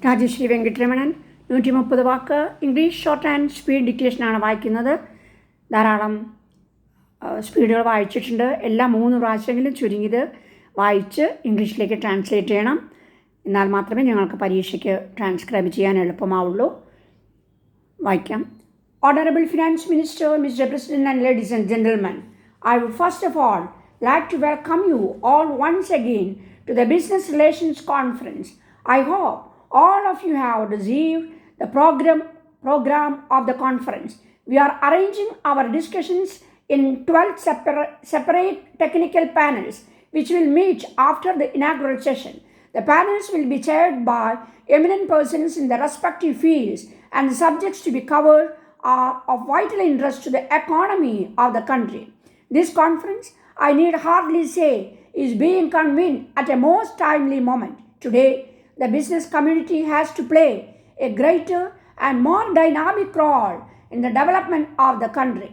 രാജശ്രീ വെങ്കിട്ടരമണൻ 130 വാക്ക് English short and speed ഡിക്റ്റേഷനാണ് വായിക്കുന്നത്. ധാരാളം സ്പീഡുകൾ വായിച്ചിട്ടുണ്ട്. എല്ലാ 3 പ്രാവശ്യമെങ്കിലും ചുരുങ്ങിയത് വായിച്ച് ഇംഗ്ലീഷിലേക്ക് ട്രാൻസ്ലേറ്റ് ചെയ്യണം. എന്നാൽ മാത്രമേ ഞങ്ങൾക്ക് പരീക്ഷയ്ക്ക് ട്രാൻസ്ക്രൈബ് ചെയ്യാൻ എളുപ്പമാവുള്ളൂ. വായിക്കാം. Honorable Finance Minister, Mr. President and ladies and gentlemen, I would first of all like to welcome you all once again to the Business Relations Conference. I hope all of you have received the program of the conference. We are arranging our discussions in 12 separate technical panels, which will meet after the inaugural session. The panels will be chaired by eminent persons in the respective fields, and the subjects to be covered are of vital interest to the economy of the country. This conference, I need hardly say, is being convened at a most timely moment. Today, the business community has to play a greater and more dynamic role in the development of the country.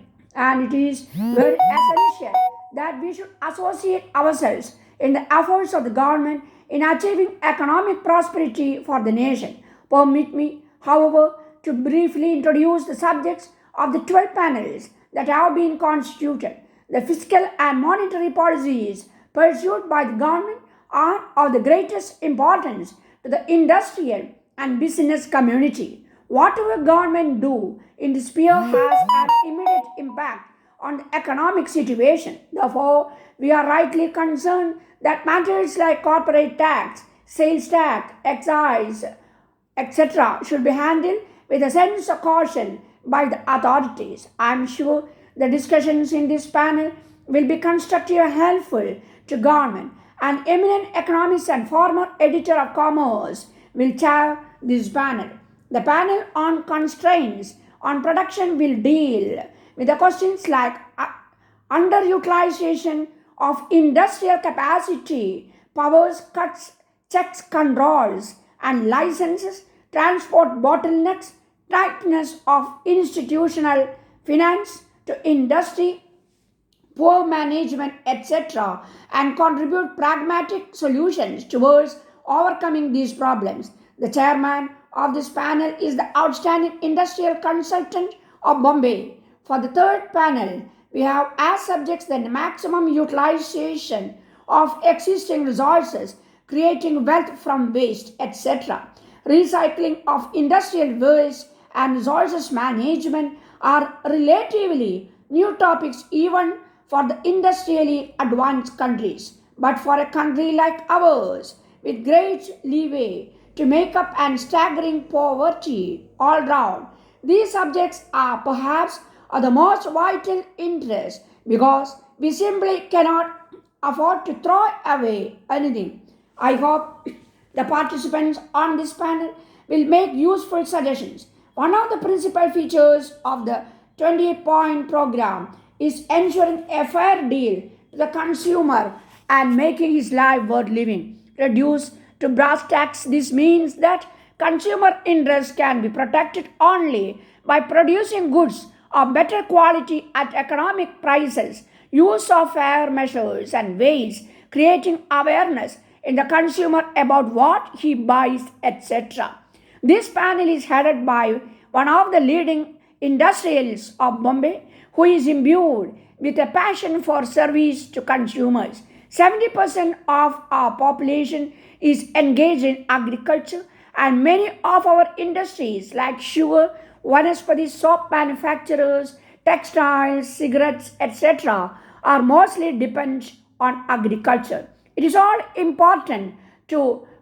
And it is very essential that we should associate ourselves in the efforts of the government in achieving economic prosperity for the nation. Permit me, however, to briefly introduce the subjects of the 12 panels that have been constituted. The fiscal and monetary policies pursued by the government are of the greatest importance to the industrial and business community. Whatever government do in this sphere has an immediate impact on the economic situation. Therefore, we are rightly concerned that matters like corporate tax, sales tax, excise, etc. should be handled with a sense of caution by the authorities. I am sure the discussions in this panel will be constructive and helpful to government. An eminent economist and former editor of commerce will chair this panel. The panel on constraints on production will deal with the questions like underutilization of industrial capacity, powers cuts, checks controls and licenses, transport bottlenecks, tightness of institutional finance to industry, poor management, etc., and contribute pragmatic solutions towards overcoming these problems. The chairman of this panel is the outstanding industrial consultant of Bombay. For the third panel, we have as subjects the maximum utilization of existing resources, creating wealth from waste, etc. Recycling of industrial waste and resources management are relatively new topics even for the industrially advanced countries. But for a country like ours, with great leeway to make up and staggering poverty all round, these subjects are perhaps of the most vital interest because we simply cannot afford to throw away anything. I hope the participants on this panel will make useful suggestions. One of the principal features of the 20-point program is ensuring a fair deal to the consumer and making his life worth living. Reduced to brass tacks, this means that consumer interests can be protected only by producing goods of better quality at economic prices, use of fair measures and ways, creating awareness in the consumer about what he buys, etc. This panel is headed by one of the leading industrialists of Bombay, who is imbued with a passion for service to consumers. 70% of our population is engaged in agriculture, and many of our industries like sugar, vanaspati soap manufacturers, textiles, cigarettes, etc. are mostly dependent on agriculture. It is all important to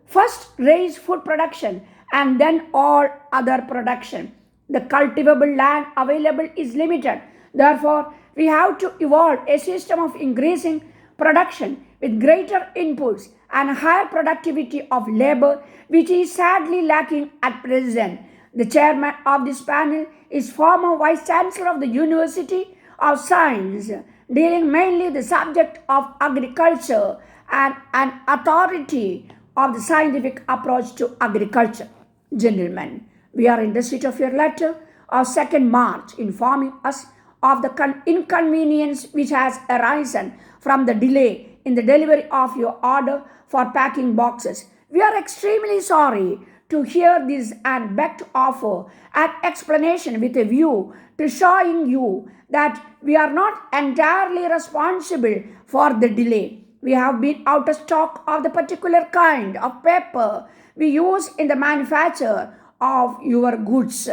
first raise food production and then all other production. The cultivable land available is limited. Therefore, we have to evolve a system of increasing production with greater inputs and higher productivity of labor, which is sadly lacking at present. The chairman of this panel is former Vice Chancellor of the University of Science, dealing mainly the subject of agriculture and an authority of the scientific approach to agriculture. Gentlemen, we are in receipt of your letter of 2nd March informing us of the inconvenience which has arisen from the delay in the delivery of your order for packing boxes. We are extremely sorry to hear this and beg to offer an explanation with a view to showing you that we are not entirely responsible for the delay. We have been out of stock of the particular kind of paper we use in the manufacture of your goods.